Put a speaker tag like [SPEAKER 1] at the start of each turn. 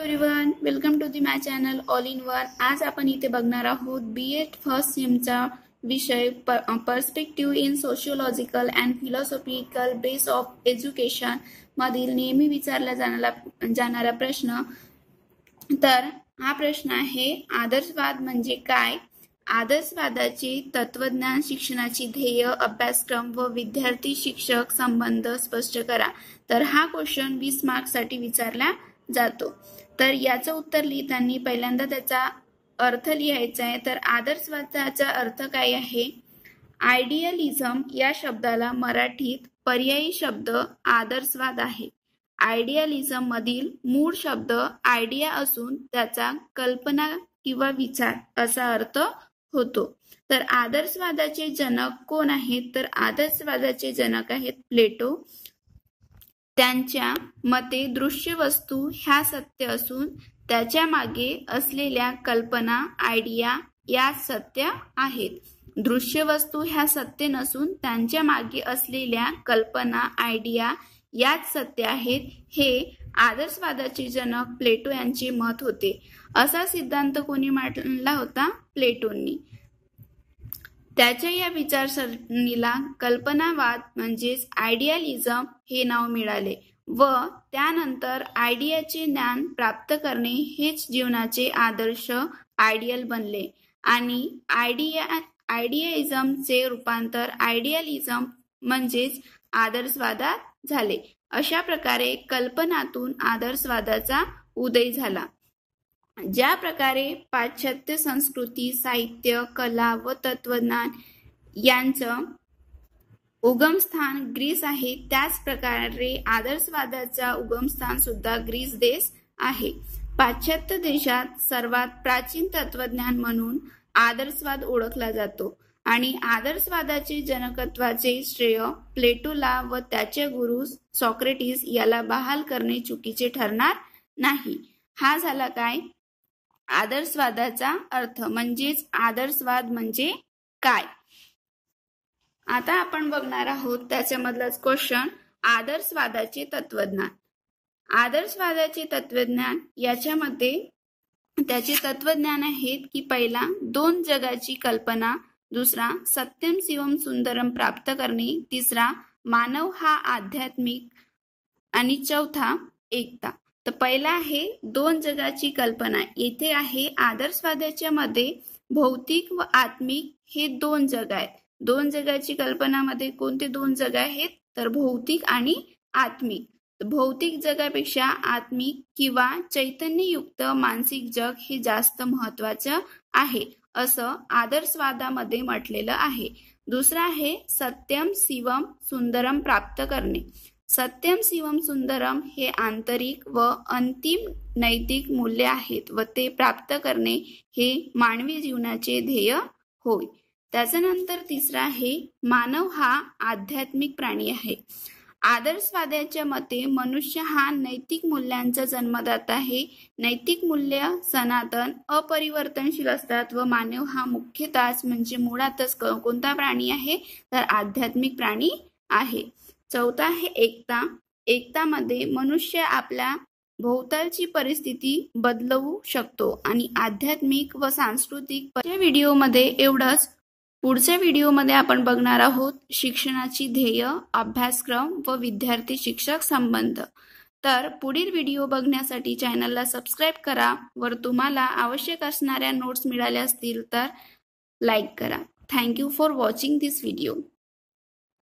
[SPEAKER 1] Everyone, welcome to my channel all in one. आज आपण इथे बघणार आहोत बीएड फर्स्ट सेमचा विषय perspective in sociological and philosophical base of education मधील नेहमी विचारला जाणारा प्रश्न। तर हा प्रश्न आहे, आदर्शवाद म्हणजे काय? आदर्शवादाचे तत्वज्ञान, शिक्षणाची ध्येय, अभ्यासक्रम व विद्यार्थी शिक्षक संबंध स्पष्ट करा। तर हा क्वेश्चन 20 मार्क्ससाठी विचारला जातो। तर याचं उत्तर लिहिताना पहिल्यांदा त्याचा अर्थ लिहायचा आहे। तर आदर्शवादाचा अर्थ काय आहे? आयडियलिझम या शब्दाला मराठीत पर्यायी शब्द आदर्शवाद आहे। आयडियलिझम मधील मूळ शब्द आयडिया असून त्याचा कल्पना किंवा विचार असा अर्थ होतो। तर आदर्शवादाचे जनक कोण आहेत? तर आदर्शवादाचे जनक आहेत प्लेटो। त्यांच्या मते दृश्य वस्तू ह्या सत्य असून त्याच्या मागे असलेल्या कल्पना, आयडिया या सत्य आहेत। दृश्य वस्तू ह्या सत्य नसून त्यांच्या मागे असलेल्या कल्पना, आयडिया याच सत्य आहेत, हे आदर्शवादाचे जनक प्लेटो यांचे मत होते। असा सिद्धांत कोणी मांडला होता? प्लेटोंनी। त्याच्या या विचारसरणीला कल्पनावाद म्हणजेच आयडियलिझम हे नाव मिळाले व त्यानंतर आयडियाचे ज्ञान प्राप्त करणे हेच जीवनाचे आदर्श आयडियल बनले आणि आयडियलिझमचे रूपांतर आयडियलिझम म्हणजेच आदर्शवादात झाले। अशा प्रकारे कल्पनातून आदर्शवादाचा उदय झाला। ज्या प्रकारे पाश्चात्य संस्कृती, साहित्य, कला व तत्वज्ञान यांचं उगमस्थान ग्रीस आहे, त्याच प्रकारे आदर्शवादाचा उगमस्थान सुद्धा ग्रीस देश आहे। पाश्चात्य देशात सर्वात प्राचीन तत्वज्ञान म्हणून आदर्शवाद ओळखला जातो आणि आदर्शवादाचे जनकत्वाचे श्रेय प्लेटोला व त्याचे गुरु सॉक्रेटिस याला बहाल करणे चुकीचे ठरणार नाही। हा झाला काय? आदर्शवादाचा अर्थ म्हणजेच आदर्शवाद म्हणजे काय। आता आपण बघणार आहोत त्याच्यामधलाच क्वेश्चन, आदर्शवादाचे तत्वज्ञान। आदर्शवादाचे तत्वज्ञान याच्यामध्ये त्याचे तत्वज्ञान आहेत की पहिला दोन जगाची कल्पना, दुसरा सत्यम शिवम सुंदरम प्राप्त करणे, तिसरा मानव हा आध्यात्मिक आणि चौथा एकता। तर पहिला आहे दोन जगाची कल्पना। येथे आहे आदर्शवादाच्या मध्ये भौतिक व आत्मिक हे दोन जग आहेत। दोन जगाची कल्पनामध्ये कोणते दोन जग आहेत? तर भौतिक आणि आत्मिक। भौतिक जगापेक्षा आत्मिक किंवा चैतन्ययुक्त मानसिक जग हे जास्त महत्वाचं आहे असं आदर्शवादामध्ये म्हटलेलं आहे। दुसरा आहे सत्यम शिवम सुंदरम प्राप्त करणे। सत्यम शिवम सुंदरम हे आंतरिक व अंतिम नैतिक मूल्य आहेत व ते प्राप्त करणे हे मानवी जीवनाचे ध्येय होय। त्याच्यानंतर तिसरा आहे मानव हा आध्यात्मिक प्राणी आहे। आदर्शवादाच्या मते मनुष्य हा नैतिक मूल्यांचा जन्मदाता आहे। नैतिक मूल्य सनातन अपरिवर्तनशील असतात व मानव हा मुख्यतः म्हणजे मुळातच कोणता प्राणी आहे? तर आध्यात्मिक प्राणी आहे। चौथा आहे एकता। एकतामध्ये मनुष्य आपल्या भोवतालची परिस्थिती बदलवू शकतो आणि आध्यात्मिक व सांस्कृतिक। व्हिडिओमध्ये एवढंच। पुढच्या व्हिडिओमध्ये आपण बघणार आहोत शिक्षणाची ध्येय, अभ्यासक्रम व विद्यार्थी शिक्षक संबंध। तर पुढील व्हिडिओ बघण्यासाठी चॅनलला सबस्क्राईब करा वर तुम्हाला आवश्यक असणाऱ्या नोट्स मिळाल्या असतील तर लाईक करा। Thank you for watching this video.